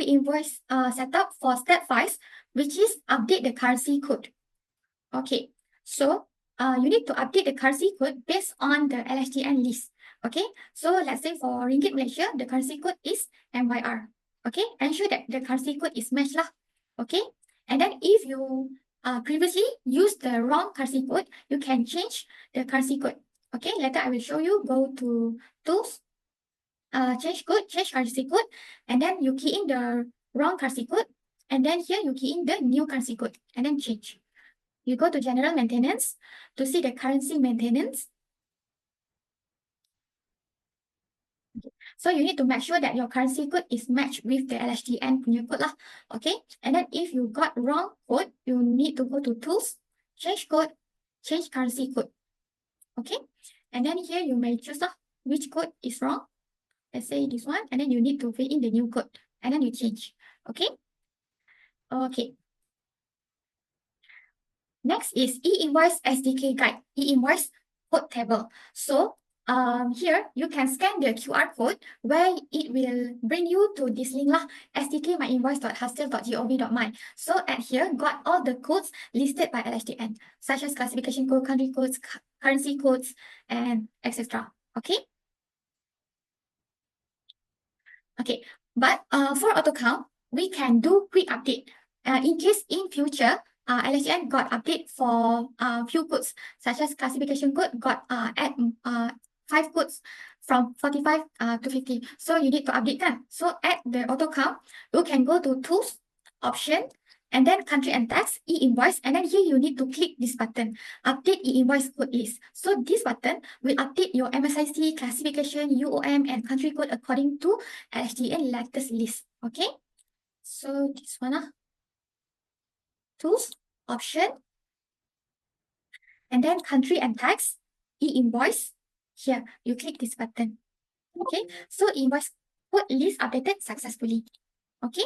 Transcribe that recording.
pre-invoice setup for step 5, which is update the currency code. Okay, so you need to update the currency code based on the LHDN list. Okay, so let's say for Ringgit Malaysia, the currency code is MYR. Okay, ensure that the currency code is matched lah. Okay, and then if you previously used the wrong currency code, you can change the currency code. Okay, later I will show you. Go to Tools, change code, change currency code, and then you key in the wrong currency code, and then here you key in the new currency code, and then change. You go to General Maintenance to see the currency maintenance. So you need to make sure that your currency code is matched with the LHDN punya code lah. Okay, and then if you got wrong code, you need to go to Tools, change code, change currency code. Okay, and then here you may choose which code is wrong. Let's say this one, and then you need to fill in the new code, and then you change. Okay. Okay. Next is e-invoice SDK guide, e-invoice code table. So here you can scan the QR code where it will bring you to this link lah, sdk.myinvoice.hustle.gov.my. So at here got all the codes listed by LHDN, such as classification code, country codes, currency codes, and etc. Okay. Okay, but for AutoCount, we can do quick update. In case in future, LHDN got update for few codes, such as classification code got add 5 codes from 45 to 50. So you need to update them. So at the AutoCount, you can go to Tools, Option, and then Country and Tax, e-invoice, and then here you need to click this button, Update e-invoice code list. So this button will update your MSIC, classification, UOM, and country code according to LHDN latest list. Okay, so this one, Tools, Option, and then Country and Tax, e-invoice. Here, you click this button. Okay, so invoice code list updated successfully. Okay,